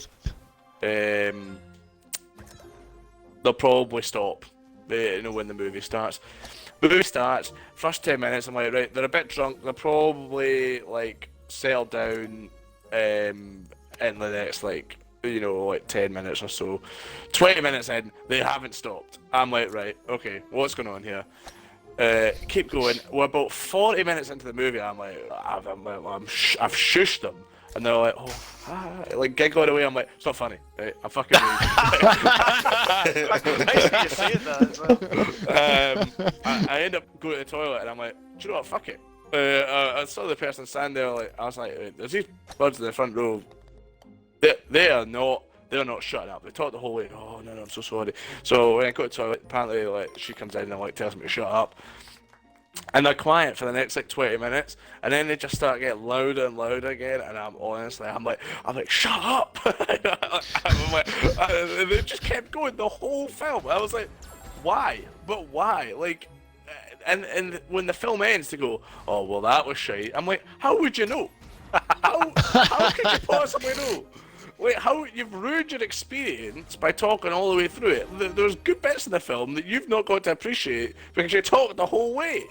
stop, when the movie starts. The movie starts, first 10 minutes, I'm like, right, they're a bit drunk, they're probably, settled down in the next, 10 minutes or so. 20 minutes in, they haven't stopped. I'm like, right, okay, what's going on here? Keep going. We're about 40 minutes into the movie, I'm like, I've shushed them. And they're like, giggling away. I'm like, it's not funny. Right? I'm fucking Nice of you saying that as well. I end up going to the toilet, and I'm like, do you know what? Fuck it. I saw the person stand there. I was like, there's these birds in the front row. They're not shutting up. They talk the whole way. Oh no, I'm so sorry. So when I go to the toilet, apparently she comes in and tells me to shut up. And they're quiet for the next 20 minutes, and then they just start getting louder and louder again. And I'm like, shut up! They just kept going the whole film. I was like, why? But why? And when the film ends, they go, oh well, that was shite. I'm like, how would you know? How could you possibly know? How you've ruined your experience by talking all the way through it. There's good bits in the film that you've not got to appreciate because you talked the whole way.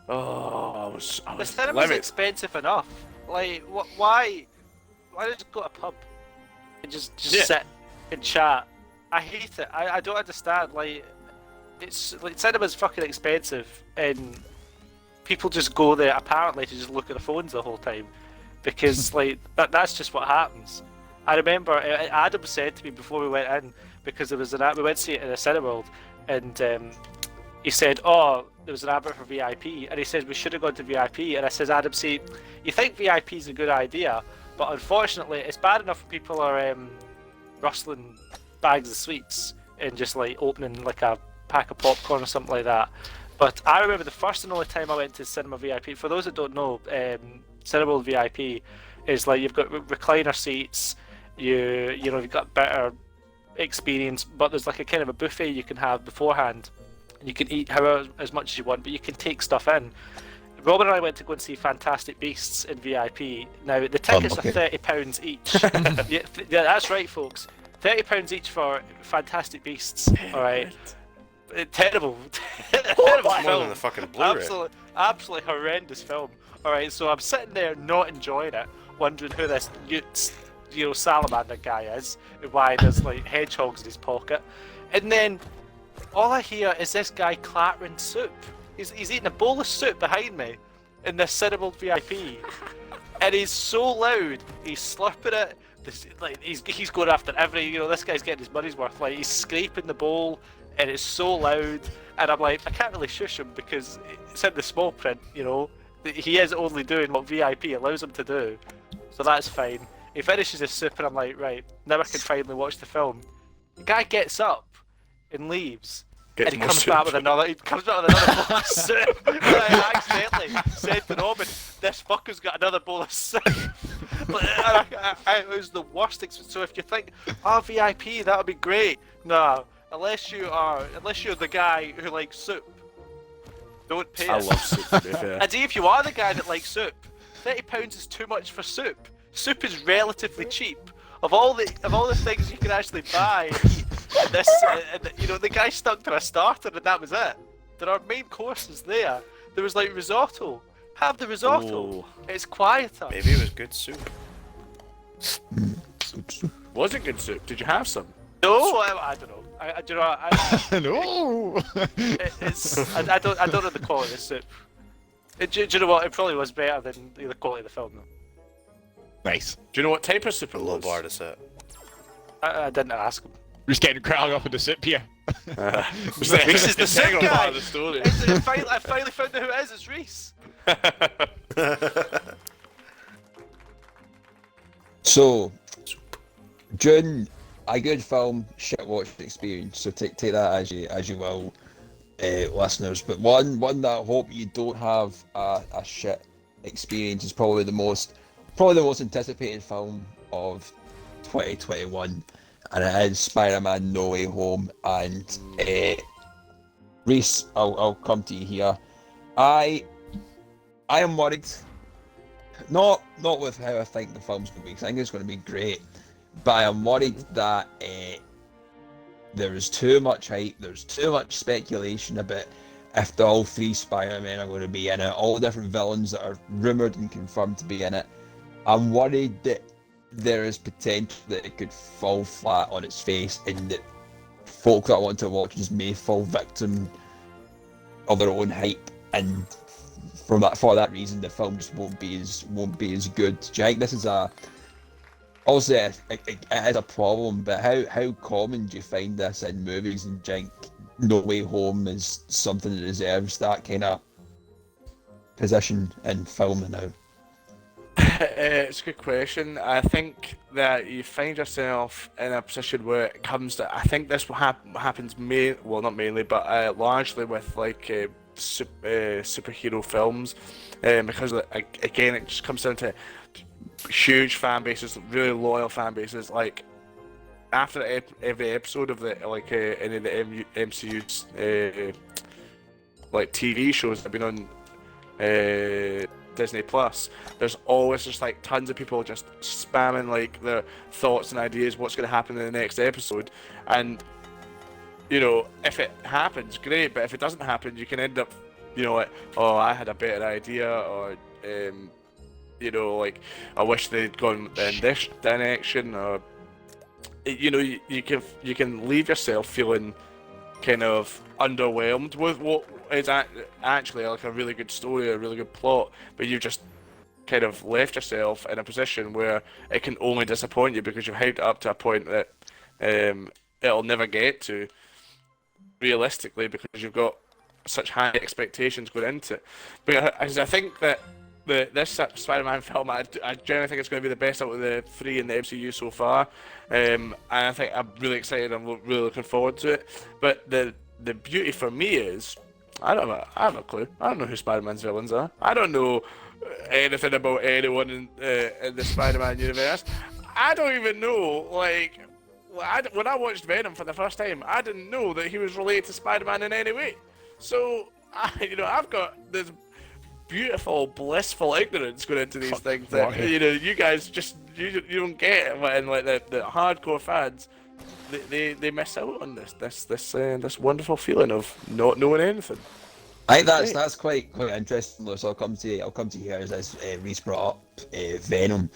Oh, I was The cinema's livid. expensive enough. Why just go to a pub and just sit and chat? I hate it. I don't understand. It's cinema's fucking expensive, and people just go there apparently to just look at the phones the whole time, because that's just what happens. I remember Adam said to me before we went in, because there was we went to see it in the Cineworld, and he said, oh, there was an advert for VIP, and he said we should have gone to VIP, and I says, Adam, see, you think VIP is a good idea, but unfortunately it's bad enough when people are rustling bags of sweets and just opening a pack of popcorn or something like that. But I remember the first and only time I went to cinema VIP, for those that don't know, Cineworld VIP is you've got recliner seats, you've got better experience, but there's like a kind of a buffet you can have beforehand. And you can eat however as much as you want, but you can take stuff in. Robin and I went to go and see Fantastic Beasts in VIP. Now the tickets are £30 each. Yeah, that's right, folks. £30 each for Fantastic Beasts. All right. Terrible. Terrible More film. than the fucking Blu-ray. Absolutely horrendous film. All right, so I'm sitting there not enjoying it, wondering who this salamander guy is, and why there's like hedgehogs in his pocket, and then all I hear is this guy clattering soup. He's eating a bowl of soup behind me in this cinema VIP, and he's so loud. He's slurping it. He's going after every. This guy's getting his money's worth. Like he's scraping the bowl, and it's so loud. And I'm like, I can't really shush him because it's in the small print. He is only doing what VIP allows him to do, so that's fine. He finishes his soup, and I'm like, right, now I can finally watch the film. The guy gets up and leaves. And he comes back with another. He comes back with another bowl of soup. And I accidentally said to Robin, "This fucker's got another bowl of soup." It was the worst experience. So if you think, VIP, that would be great. No, unless you're the guy who likes soup, don't pay. I love soup. To be fair. And if you are the guy that likes soup, £30 is too much for soup. Soup is relatively cheap. Of all the things you can actually buy, the guy stuck to a starter and that was it. There are main courses there. There was like risotto. Have the risotto. Ooh. It's quieter. Maybe it was good soup. Was it good soup? Did you have some? No, I don't know. I No. I don't know the quality of the soup. Do you know what? It probably was better than the quality of the film though. Nice. Do you know what type of soup it A low was? bar to set. I didn't ask him. We're just getting crowded up in the soup here. Reese is the soup guy. Part of the story. I finally found out who it is. It's Reese. So, June, a good film, shit watched experience. So take that as you will, listeners. But one that I hope you don't have a shit experience is probably the most anticipated film of 2021, and it is Spider-Man No Way Home. And Reese, I'll come to you here. I am worried, not with how I think the film's going to be, because I think it's going to be great, but I am worried that there is too much hype, there's too much speculation about if all three Spider-Men are going to be in it, all the different villains that are rumoured and confirmed to be in it. I'm worried that there is potential that it could fall flat on its face, and that folk that want to watch this may fall victim of their own hype, and for that reason the film just won't be as good. Do you think this is obviously it is a problem, but how common do you find this in movies, and do you think No Way Home is something that deserves that kind of position in film now? It's a good question. I think that you find yourself in a position where it comes to. I think this happens not mainly, but largely with like superhero films, because again it just comes down to huge fan bases, really loyal fan bases. Like after every episode of any of the MCU's like TV shows that have been on Disney Plus, there's always just like tons of people just spamming like their thoughts and ideas, what's going to happen in the next episode. And if it happens, great, but if it doesn't happen, you can end up like, oh, I had a better idea, or like I wish they'd gone in this direction, or you can leave yourself feeling kind of underwhelmed with what is actually like a really good story, a really good plot, but you've just kind of left yourself in a position where it can only disappoint you because you've hyped it up to a point that it'll never get to realistically, because you've got such high expectations going into it. But I think that this Spider-Man film, I generally think it's going to be the best out of the three in the MCU so far, and I think I'm really excited. I'm really looking forward to it. But the beauty for me is I don't have a clue. I don't know who Spider-Man's villains are. I don't know anything about anyone in the Spider-Man universe. I don't even know like when I watched Venom for the first time, I didn't know that he was related to Spider-Man in any way. So, I've got this beautiful, blissful ignorance going into these things that you guys just you don't get it, and like the hardcore fans, they miss out on this wonderful feeling of not knowing anything. I think that's quite interesting, Lewis. I'll come to you here as Reese brought up Venom.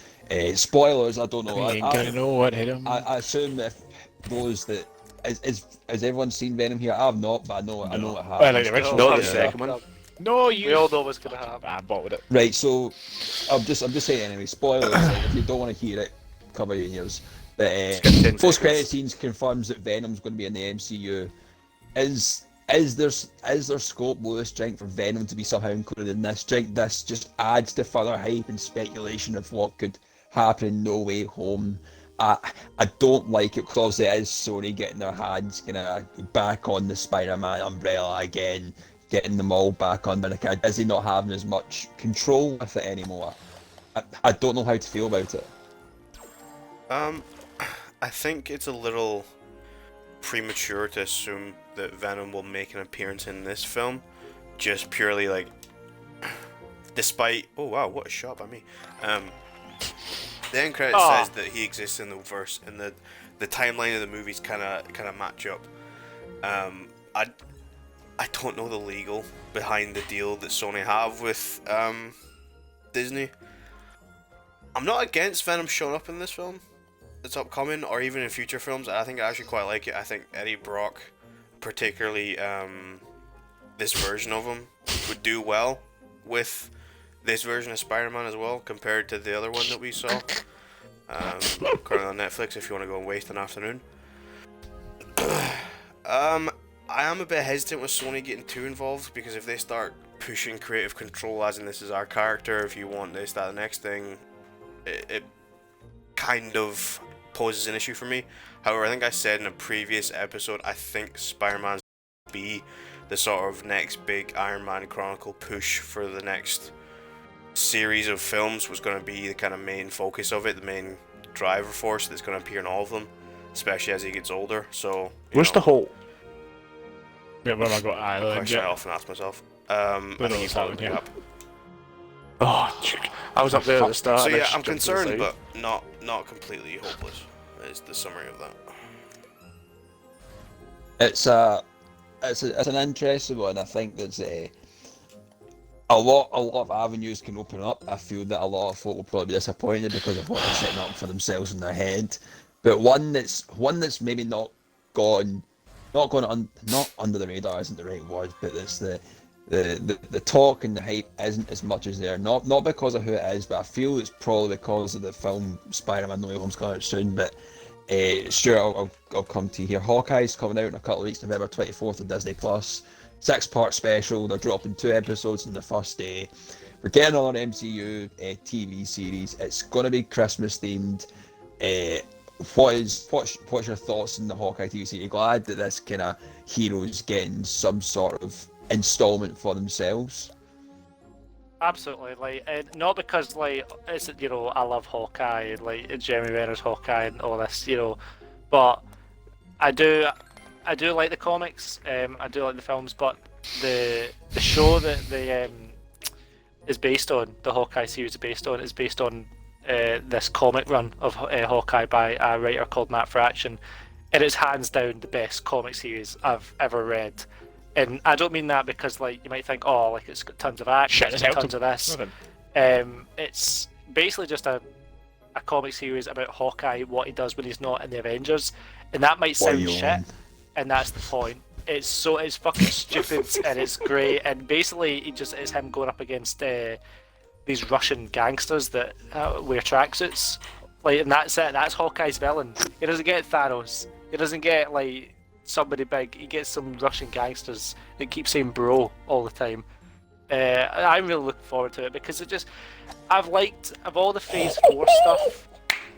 Spoilers, I don't know. You ain't gonna know what hit him. I assume if those that has everyone seen Venom here? I have not, but I know it I has. like the original. Not the second one. No, We all know what's gonna happen. I bought with it. Right, so I'm just saying anyway. Spoilers. Like, if you don't want to hear it, cover your ears. But post credit scenes confirms that Venom's going to be in the MCU. Is there scope, Lewis, for Venom to be somehow included in this? This just adds to further hype and speculation of what could happen in No Way Home. I don't like it because it is Sony getting their hands kind of back on the Spider-Man umbrella again, getting them all back on America. Is he not having as much control with it anymore? I don't know how to feel about it. I think it's a little premature to assume that Venom will make an appearance in this film, just purely like, despite, oh wow, what a shot by me. The end credit says that he exists in the verse, and the timeline of the movies kind of match up. I don't know the legal behind the deal that Sony have with Disney. I'm not against Venom showing up in this film that's upcoming, or even in future films. I think I actually quite like it. I think Eddie Brock, particularly this version of him, would do well with this version of Spider-Man as well, compared to the other one that we saw. Currently on Netflix, if you want to go and waste an afternoon. I am a bit hesitant with Sony getting too involved, because if they start pushing creative control, as in this is our character, if you want this, that, the next thing, it kind of poses an issue for me. However, I think I said in a previous episode, I think Spider-Man's be the sort of next big Iron Man Chronicle push for the next series of films, was going to be the kind of main focus of it, the main driver force that's going to appear in all of them, especially as he gets older. So, Where's the hole? Yeah, where have I got Ireland? question I often ask myself. I think he's holding it up. Oh, I was up there at the start. So and I yeah, just I'm jumped to the concerned, side. but not completely hopeless. Is the summary of that. It's an interesting one. I think there's a lot of avenues can open up. I feel that a lot of folk will probably be disappointed because of what they're setting up for themselves in their head. But one that's maybe not under the radar isn't the right word, but it's the talk and the hype isn't as much as there. Not because of who it is, but I feel it's probably because of the film Spider-Man No Way Home's coming out soon. But sure, I'll come to you here. Hawkeye's coming out in a couple of weeks, November 24th on Disney Plus. 6-part special. They're dropping 2 episodes in the first day. We're getting another MCU TV series. It's going to be Christmas themed. What's your thoughts on the Hawkeye TV series? Are you glad that this kind of hero's getting some sort of installment for themselves? Absolutely, like, not because like it's, I love Hawkeye, like Jeremy Renner's Hawkeye and all this, but I do like the comics. I do like the films, but the show that is based on, the Hawkeye series is based on this comic run of Hawkeye by a writer called Matt Fraction, and it's hands down the best comic series I've ever read. And I don't mean that because, like, you might think, oh, like, it's got tons of action, tons of this. It's basically just a comic series about Hawkeye, what he does when he's not in the Avengers, and that might sound shit, and that's the point. It's fucking stupid, and it's great, and basically it's him going up against these Russian gangsters that wear tracksuits, like, and that's it. That's Hawkeye's villain. He doesn't get Thanos. He doesn't get like somebody big. He gets some Russian gangsters that keep saying bro all the time. I'm really looking forward to it because I've liked, of all the Phase 4 stuff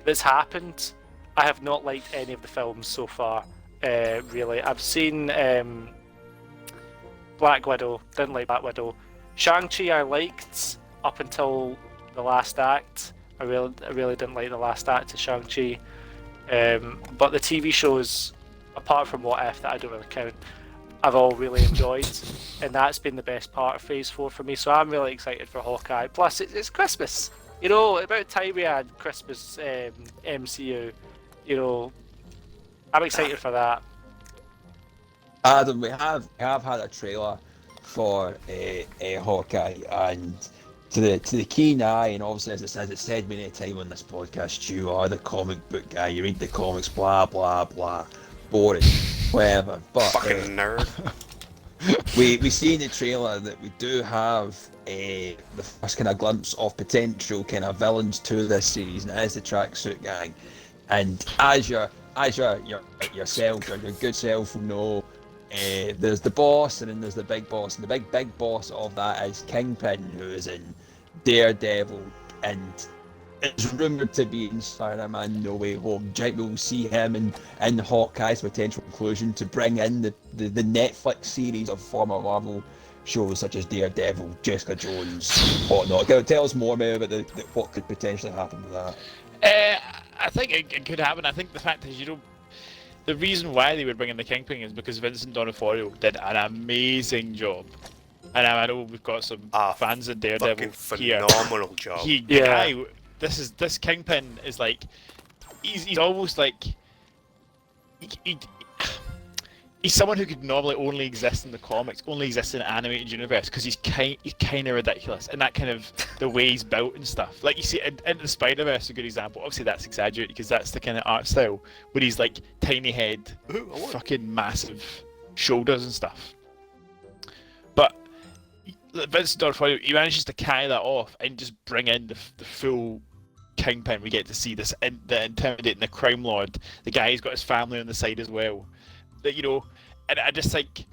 that's happened, I have not liked any of the films so far. Really, I've seen Black Widow. Didn't like Black Widow. Shang-Chi I liked up until the last act. I really didn't like the last act of Shang-Chi. But the TV shows, apart from What If, that I don't really count, I've all really enjoyed, and that's been the best part of Phase 4 for me. So I'm really excited for Hawkeye. Plus, it's Christmas. You know, about time we had Christmas MCU. You know, I'm excited for that. Adam, we have had a trailer for a Hawkeye, and to the keen eye, and obviously as it said many a time on this podcast, you are the comic book guy. You read the comics, blah blah blah, boring, whatever. But Fucking nerd. we see in the trailer that we do have the first kind of glimpse of potential kind of villains to this series, and it is the Tracksuit Gang. And as your yourself, your good self will know, there's the boss, and then there's the big boss, and the big boss of that is Kingpin, who is in Daredevil, and is rumoured to be in Spiderman No Way Home. We'll see him in Hawkeye's potential inclusion to bring in the Netflix series of former Marvel shows such as Daredevil, Jessica Jones, whatnot. Tell us more maybe about what could potentially happen with that. I think it could happen. I think the fact is, the reason why they would bring in the Kingpin is because Vincent D'Onofrio did an amazing job. And I know we've got some fans of Daredevil here. Phenomenal job. This Kingpin is like, he's almost like, he's someone who could normally only exist in the comics, only exist in the animated universe, because he's kind of ridiculous, and that kind of the way he's built and stuff. Like you see in the Spider-Verse, a good example. Obviously that's exaggerated because that's the kind of art style where he's like tiny head, fucking massive shoulders and stuff. But Vincent D'Onofrio, he manages to carry that off and just bring in the full Kingpin. We get to see this the intimidating the crime lord, the guy who's got his family on the side as well. That, you know, and I just think,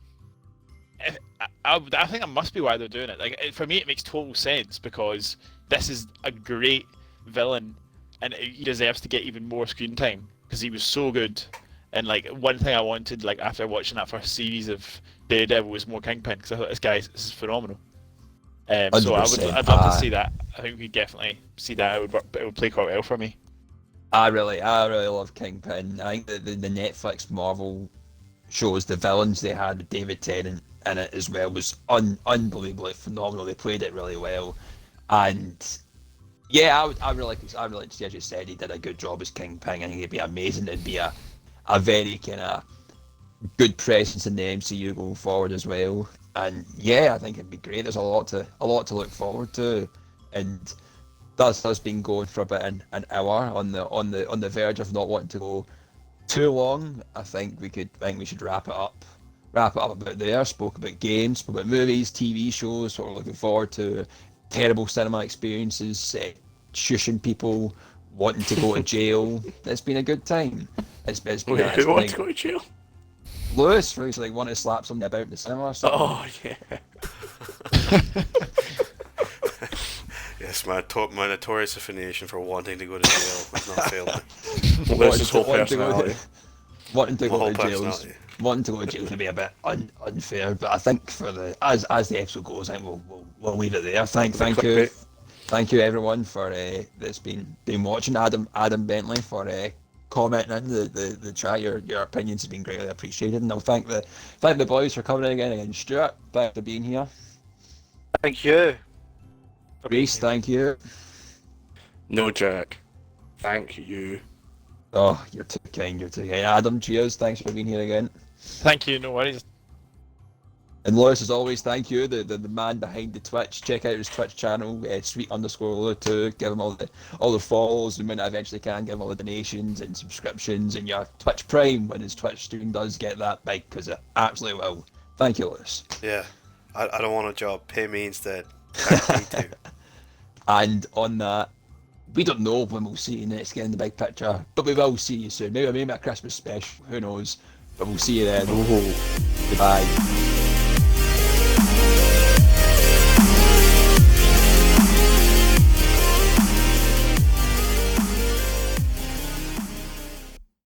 I think that must be why they're doing it. Like, for me, it makes total sense because this is a great villain, and he deserves to get even more screen time because he was so good. And like, one thing I wanted, like after watching that first series of Daredevil, was more Kingpin because I thought this is phenomenal. So I'd love to see that. I think we definitely see that. It would play quite well for me. I really love Kingpin. I think the Netflix Marvel shows, the villains they had with David Tennant in it as well, was unbelievably phenomenal. They played it really well, and yeah, I really see, as you said, he did a good job as Kingpin. I think he'd be amazing. It'd be a very kind of good presence in the MCU going forward as well. And yeah, I think it'd be great. There's a lot to look forward to, and that's been going for about an hour on the verge of not wanting to go too long. I think we should wrap it up about there. Spoke about games, spoke about movies, TV shows, what we're looking forward to, terrible cinema experiences, shushing people, wanting to go to jail. It's been a good time. It's been Who wants to go to jail? Lewis recently wanted to slap somebody about in the cinema or something. Oh yeah. Yes, my notorious affiliation for wanting to go to jail has not failed me. Lewis's whole personality. Wanting to go to jail can be a bit unfair, but I think for as the episode goes, I think we'll leave it there. Thank you everyone for that's been watching. Adam Bentley for commenting in the chat. Your opinions have been greatly appreciated, and I'll thank the boys for coming in again. And Stuart, thanks for being here. Thank you. Reese, thank you. No, Jack. Thank you. Oh, you're too kind. Adam, cheers. Thanks for being here again. Thank you. No worries. And Lewis, as always, thank you, the man behind the Twitch. Check out his Twitch channel, sweet_Lou2. Give him all the follows, and when I eventually can, give him all the donations and subscriptions and your Twitch Prime when his Twitch stream does get that big, because it absolutely will. Thank you, Lewis. Yeah, I don't want a job. Pay me instead. And on that, we don't know when we'll see you next again in the big picture, but we will see you soon. Maybe a Christmas special, who knows? But we'll see you then. Goodbye.